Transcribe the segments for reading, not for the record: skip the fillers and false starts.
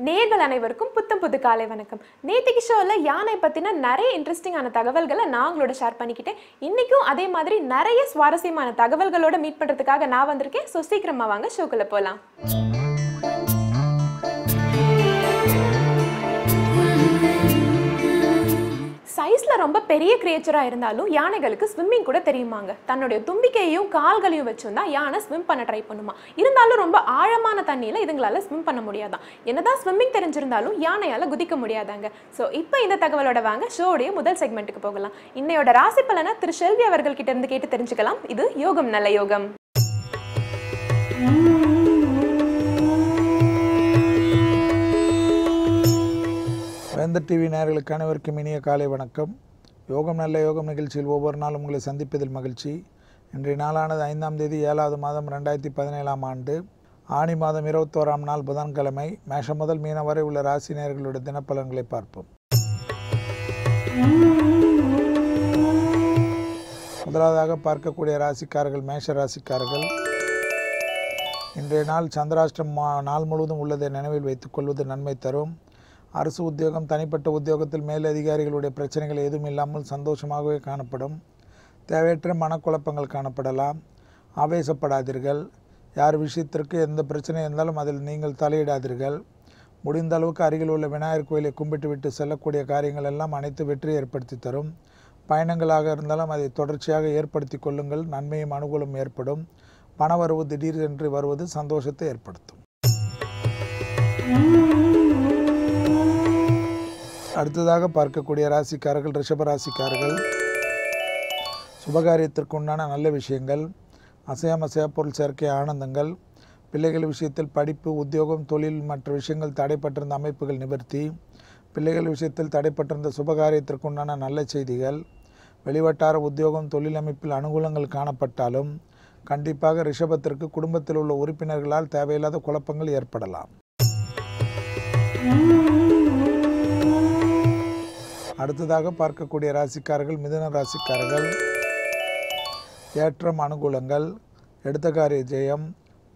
நேர்கள் அனைவருக்கும் புத்தம் புது காலை வணக்கம். நேத்திக்கு ஷோவில் யானை பற்றின நிறைய இன்ட்ரெஸ்டிங்கான தகவல்களை நான் உங்களோட ஷேர் பண்ணிக்கிட்டேன். இன்றைக்கும் அதே மாதிரி நிறைய சுவாரஸ்யமான தகவல்களோட மீட் பண்ணுறதுக்காக நான் வந்திருக்கேன். ஸோ சீக்கிரமாக வாங்க ஷோக்குள்ளே போகலாம். சைஸில் ரொம்ப பெரிய கிரியேச்சராக இருந்தாலும் யானைகளுக்கு ஸ்விம்மிங் கூட தெரியுமாங்க. தன்னுடைய தும்பிக்கையையும் கால்களையும் வச்சும் தான் யானை ஸ்விம் பண்ண ட்ரை பண்ணுமா. இருந்தாலும் ரொம்ப ஆழமான தண்ணியில் இதுங்களால் ஸ்விம் பண்ண முடியாதான். என்னதான் ஸ்விம்மிங் தெரிஞ்சிருந்தாலும் யானையால் குதிக்க முடியாதாங்க. ஸோ இப்போ இந்த தகவலோட வாங்க ஷோடைய முதல் செக்மெண்ட்டுக்கு போகலாம். இன்னையோட ராசி பலனை திரு செல்வி அவர்கள் கிட்ட இருந்து கேட்டு தெரிஞ்சுக்கலாம். இது யோகம் நல்ல யோகம். வேந்தர் டிவி நேயர்களுக்கு அனைவருக்கும் இனிய காலை வணக்கம். யோகம் நல்ல யோகம் நிகழ்ச்சியில் ஒவ்வொரு நாளும் உங்களை சந்திப்பதில் மகிழ்ச்சி. இன்றைய நாளானது 5ஆம் தேதி 7வது மாதம் 2017ஆம் ஆண்டு ஆனி மாதம் 21ஆம் நாள் புதன்கிழமை. மேஷம் முதல் மீனம் வரை உள்ள ராசி நேயர்களுடைய தினப்பலன்களை பார்ப்போம். முதலாவதாக பார்க்கக்கூடிய ராசிக்காரர்கள் மேஷ ராசிக்காரர்கள். இன்றைய நாள் சந்திராஷ்டம் நாள் முழுவதும் உள்ளதை நினைவில் வைத்துக் கொள்வது நன்மை தரும். அரசு உத்தியோகம், தனிப்பட்ட உத்தியோகத்தில் மேலதிகாரிகளுடைய பிரச்சனைகள் எதுவும் இல்லாமல் சந்தோஷமாகவே காணப்படும். தேவையற்ற மனக்குழப்பங்கள் காணப்படலாம். ஆவேசப்படாதீர்கள். யார் விஷயத்திற்கு எந்த பிரச்சனை இருந்தாலும் அதில் நீங்கள் தலையிடாதீர்கள். முடிந்த அளவுக்கு அருகில் உள்ள விநாயகர் கோயிலை கும்பிட்டு விட்டு செல்லக்கூடிய காரியங்கள் எல்லாம் அனைத்து வெற்றி ஏற்படுத்தி தரும். பயணங்களாக இருந்தாலும் அதை தொடர்ச்சியாக ஏற்படுத்தி கொள்ளுங்கள். நன்மையும் அனுகூலம் ஏற்படும். பணவரவு திடீரென்று வருவது சந்தோஷத்தை ஏற்படுத்தும். அடுத்ததாக பார்க்கக்கூடிய ராசிக்காரர்கள் ரிஷப ராசிக்காரர்கள். சுபகாரியத்திற்கு உண்டான நல்ல விஷயங்கள், அசையா பொருள் சேர்க்கை ஆனந்தங்கள், பிள்ளைகள் விஷயத்தில் படிப்பு, உத்தியோகம், தொழில் மற்ற விஷயங்கள் தடைப்பட்டிருந்த அமைப்புகள் நிவர்த்தி, பிள்ளைகள் விஷயத்தில் தடைப்பட்டிருந்த சுபகாரியத்திற்கு உண்டான நல்ல செய்திகள், வெளிவட்டார உத்தியோகம், தொழில் அமைப்பில் அனுகூலங்கள் காணப்பட்டாலும் கண்டிப்பாக ரிஷபத்திற்கு குடும்பத்தில் உள்ள உறுப்பினர்களால் தேவையில்லாத குழப்பங்கள் ஏற்படலாம். அடுத்ததாக பார்க்கக்கூடிய ராசிக்காரர்கள் மிதுன ராசிக்காரர்கள். ஏற்றம், அனுகூலங்கள், எடுத்த காரிய ஜெயம்,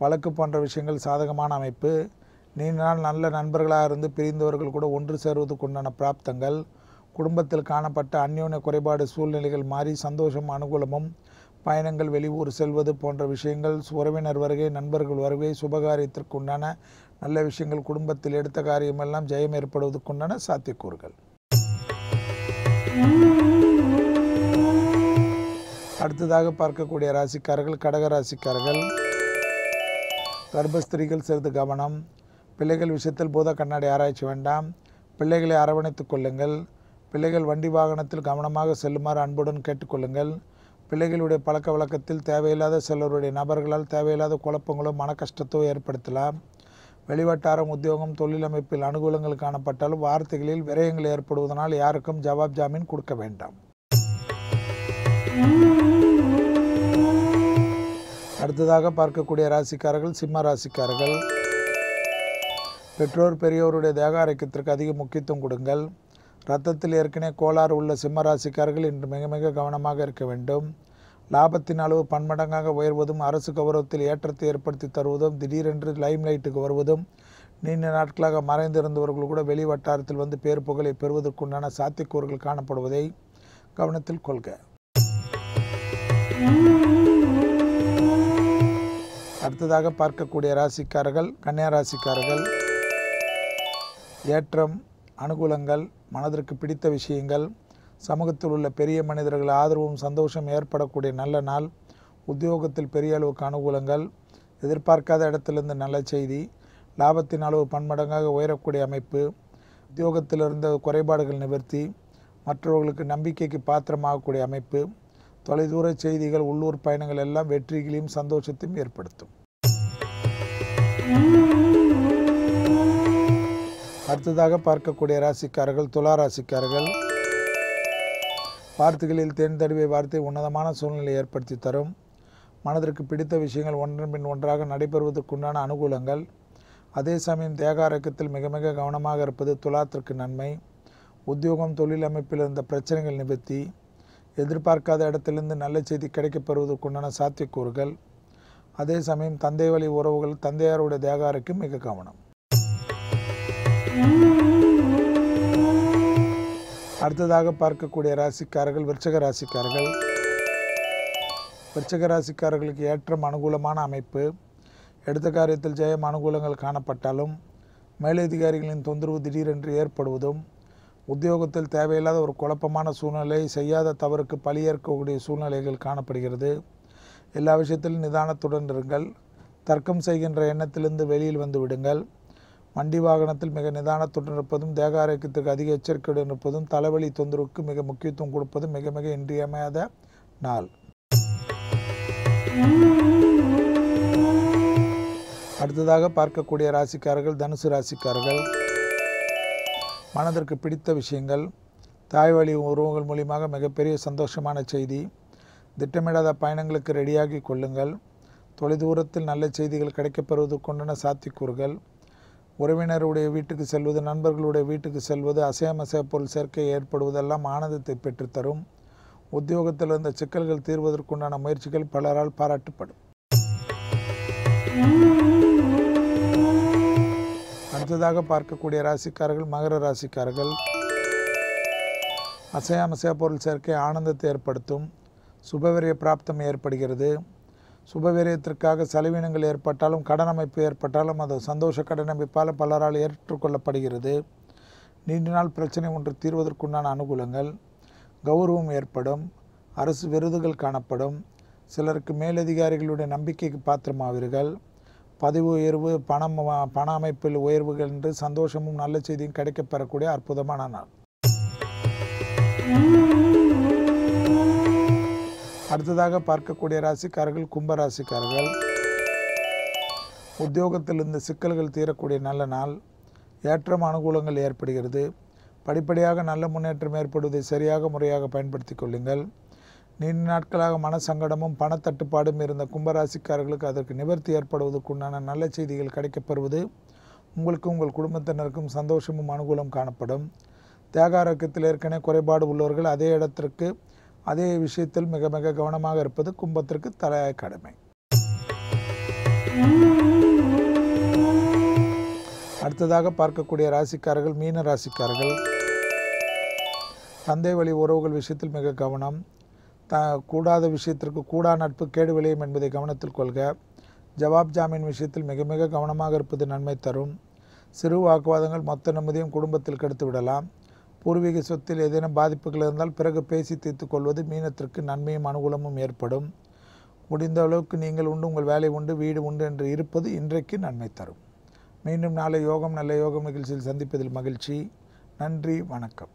வழக்கு போன்ற விஷயங்கள் சாதகமான அமைப்பு, நீண்ட நாள் நல்ல நண்பர்களாக இருந்து பிரிந்தவர்கள் கூட ஒன்று சேருவதற்கு உண்டான பிராப்தங்கள், குடும்பத்தில் காணப்பட்ட அந்யோன்ய குறைபாடு சூழ்நிலைகள் மாறி சந்தோஷம் அனுகூலமும், பயணங்கள், வெளியூர் செல்வது போன்ற விஷயங்கள், உறவினர் வருகை, நண்பர்கள் வருகை, சுபகாரியத்திற்கு உண்டான நல்ல விஷயங்கள், குடும்பத்தில் எடுத்த காரியமெல்லாம் ஜெயம் ஏற்படுவதற்குண்டான சாத்தியக்கூறுகள். அடுத்ததாக பார்க்கக்கூடிய ராசிக்காரர்கள் கடக ராசிக்காரர்கள். கர்ப்பஸ்திரிகள் சிறிது கவனம். பிள்ளைகள் விஷயத்தில் பூத கண்ணாடி ஆராய்ச்சி வேண்டாம். பிள்ளைகளை அரவணைத்துக் கொள்ளுங்கள். பிள்ளைகள் வண்டி வாகனத்தில் கவனமாக செல்லுமாறு அன்புடன் கேட்டுக்கொள்ளுங்கள். பிள்ளைகளுடைய பழக்க வழக்கத்தில் தேவையில்லாத சிலருடைய நபர்களால் தேவையில்லாத குழப்பங்களோ மன கஷ்டத்தோ ஏற்படுத்தலாம். வெளிவட்டாரம், உத்தியோகம், தொழில் அமைப்பில் அனுகூலங்கள் காணப்பட்டாலும் வார்த்தைகளில் விரயங்கள் ஏற்படுவதனால் யாருக்கும் ஜவாப் ஜாமீன் கொடுக்க வேண்டாம். அடுத்ததாக பார்க்கக்கூடிய ராசிக்காரர்கள் சிம்ம ராசிக்காரர்கள். பெற்றோர் பெரியோருடைய தேக ஆரோக்கியத்திற்கு அதிக முக்கியத்துவம் கொடுங்கள். இரத்தத்தில் ஏற்கனவே கோளாறு உள்ள சிம்ம ராசிக்காரர்கள் இன்று மிக மிக கவனமாக இருக்க வேண்டும். லாபத்தின் அளவு பன்மடங்காக உயர்வதும், அரசு கௌரவத்தில் ஏற்றத்தை ஏற்படுத்தி தருவதும், திடீரென்று லைம்லைட்டுக்கு வருவதும், நீண்ட நாட்களாக மறைந்திருந்தவர்கள் கூட வெளி வட்டாரத்தில் வந்து பேர் புகழை பெறுவதற்குண்டான சாத்தியக்கூறுகள் காணப்படுவதை கவனத்தில் கொள்க. அடுத்ததாக பார்க்கக்கூடிய ராசிக்காரர்கள் கன்னியா ராசிக்காரர்கள். ஏற்றம், அனுகூலங்கள், மனதிற்கு பிடித்த விஷயங்கள், சமூகத்தில் உள்ள பெரிய மனிதர்கள் ஆதரவும் சந்தோஷம் ஏற்படக்கூடிய நல்ல நாள். உத்தியோகத்தில் பெரிய அளவுக்கு அனுகூலங்கள், எதிர்பார்க்காத இடத்திலிருந்து நல்ல செய்தி, லாபத்தின் அளவு பன்மடங்காக உயரக்கூடிய அமைப்பு, உத்தியோகத்தில் இருந்த குறைபாடுகள் நிவர்த்தி, மற்றவர்களுக்கு நம்பிக்கைக்கு பாத்திரமாகக்கூடிய அமைப்பு, தொலைதூர செய்திகள், உள்ளூர் பயணங்கள் எல்லாம் வெற்றிகளையும் சந்தோஷத்தையும் ஏற்படுத்தும். அடுத்ததாக பார்க்கக்கூடிய ராசிக்காரர்கள் துலா ராசிக்காரர்கள். வார்த்தைகளில் தேர்ந்தெடுவை வார்த்தை உன்னதமான சூழ்நிலை ஏற்படுத்தி தரும். மனதிற்கு பிடித்த விஷயங்கள் ஒன்றன் பின் ஒன்றாக நடைபெறுவதற்குண்டான அனுகூலங்கள். அதே சமயம் தேக ஆரோக்கியத்தில் மிக மிக கவனமாக இருப்பது துலாத்திற்கு நன்மை. உத்தியோகம், தொழில் அமைப்பில் இருந்த பிரச்சனைகள் நிவர்த்தி, எதிர்பார்க்காத இடத்திலிருந்து நல்ல செய்தி கிடைக்கப்பெறுவதற்குண்டான சாத்தியக்கூறுகள். அதே சமயம் தந்தை வழி உறவுகள், தந்தையாருடைய தேக ஆரோக்கியம் மிக கவனம். அடுத்ததாக பார்க்கக்கூடிய ராசிக்காரர்கள் விருச்சிக ராசிக்காரர்கள். விருச்சிக ராசிக்காரர்களுக்கு ஏற்றம் அனுகூலமான அமைப்பு. எடுத்த காரியத்தில் ஜெயம் அனுகூலங்கள் காணப்பட்டாலும் மேலதிகாரிகளின் தொந்தரவு திடீரென்று ஏற்படுவதும், உத்தியோகத்தில் தேவையில்லாத ஒரு குழப்பமான சூழ்நிலை, செய்யாத தவறுக்கு பழியேற்கக்கூடிய சூழ்நிலைகள் காணப்படுகிறது. எல்லா விஷயத்திலும் நிதானத்துடன் இருங்கள். தர்க்கம் செய்கின்ற எண்ணத்திலிருந்து வெளியில் வந்து விடுங்கள். வண்டி வாகனத்தில் மிக நிதானத்துடன் இருப்பதும், தேக ஆரோக்கியத்திற்கு அதிக எச்சரிக்கையுடன் இருப்பதும், தலைவலி தொந்தரவுக்கு மிக முக்கியத்துவம் கொடுப்பதும் மிக மிக இன்றியமையாத நாள். அடுத்ததாக பார்க்கக்கூடிய ராசிக்காரர்கள் தனுசு ராசிக்காரர்கள். மனதிற்கு பிடித்த விஷயங்கள், தாய் வழி உறவுகள் மூலியமாக மிகப்பெரிய சந்தோஷமான செய்தி. திட்டமிடாத பயணங்களுக்கு ரெடியாகி கொள்ளுங்கள். தொலைதூரத்தில் நல்ல செய்திகள் கிடைக்கப்பெறுவதற்குண்டான சாத்தியக்கூறுகள். உறவினருடைய வீட்டுக்கு செல்வது, நண்பர்களுடைய வீட்டுக்கு செல்வது, அசையாமசைய பொருள் சேர்க்கை ஏற்படுவதெல்லாம் ஆனந்தத்தை பெற்றுத்தரும். உத்தியோகத்தில் இருந்த சிக்கல்கள் தீர்வதற்குண்டான முயற்சிகள் பலரால் பாராட்டப்படும். அடுத்ததாக பார்க்கக்கூடிய ராசிக்காரர்கள் மகர ராசிக்காரர்கள். அசையாமசைய பொருள் சேர்க்கை ஆனந்தத்தை ஏற்படுத்தும். சுபவிரய பிராப்தம் ஏற்படுகிறது. சுபவிரயத்திற்காக செலவினங்கள் ஏற்பட்டாலும், கடன் அமைப்பு ஏற்பட்டாலும் அது சந்தோஷ கடன் அமைப்பால் பலரால் ஏற்றுக்கொள்ளப்படுகிறது. நீண்ட நாள் பிரச்சனை ஒன்று தீர்வதற்குண்டான அனுகூலங்கள். கௌரவம் ஏற்படும். அரசு விருதுகள் காணப்படும். சிலருக்கு மேலதிகாரிகளுடைய நம்பிக்கைக்கு பாத்திரமாவீர்கள். பதவி உயர்வு, பண அமைப்பில் உயர்வுகள் என்று சந்தோஷமும் நல்ல செய்தியும் கிடைக்கப்பெறக்கூடிய அற்புதமான நாள். அடுத்ததாக பார்க்கக்கூடிய ராசிக்காரர்கள் கும்ப ராசிக்காரர்கள். உத்தியோகத்தில் இந்த சிக்கல்கள் தீரக்கூடிய நல்ல நாள். ஏற்றம் அனுகூலங்கள் ஏற்படுகிறது. படிப்படியாக நல்ல முன்னேற்றம் ஏற்படுவதை சரியாக முறையாக பயன்படுத்தி கொள்ளுங்கள். நீண்ட நாட்களாக மனசங்கடமும் பணத்தட்டுப்பாடும் இருந்த கும்பராசிக்காரர்களுக்கு அதற்கு நிவர்த்தி ஏற்படுவதற்குண்டான நல்ல செய்திகள் கிடைக்கப்பெறுவது உங்களுக்கும் உங்கள் குடும்பத்தினருக்கும் சந்தோஷமும் அனுகூலம் காணப்படும். தேக ஆரோக்கியத்தில் ஏற்கனவே குறைபாடு உள்ளவர்கள் அதே இடத்திற்கு அதே விஷயத்தில் மிக மிக கவனமாக இருப்பது கும்பத்திற்கு தலையாய கடமை. அடுத்ததாக பார்க்கக்கூடிய ராசிக்காரர்கள் மீன ராசிக்காரர்கள். தந்தை வழி உறவுகள் விஷயத்தில் மிக கவனம். கூடாத விஷயத்திற்கு கூடா நட்பு கேடு விளையும் என்பதை கவனத்தில் கொள்க. ஜவாப் ஜாமீன் விஷயத்தில் மிக மிக கவனமாக இருப்பது நன்மை தரும். சிறு வாக்குவாதங்கள் மொத்த நிம்மதியும் குடும்பத்தில் கெடுத்து விடலாம். பூர்வீக சொத்தில் ஏதேனும் பாதிப்புகள் இருந்தால் பிறகு பேசி தீர்த்து கொள்வது மீனத்திற்கு நன்மையும் அனுகூலமும் ஏற்படும். முடிந்த அளவுக்கு நீங்கள் உண்டு, உங்கள் வேலை உண்டு, வீடு உண்டு என்று இருப்பது இன்றைக்கு நன்மை தரும். மீண்டும் நாளை யோகம் நல்ல யோகம் நிகழ்ச்சியில் சந்திப்பதில் மகிழ்ச்சி. நன்றி, வணக்கம்.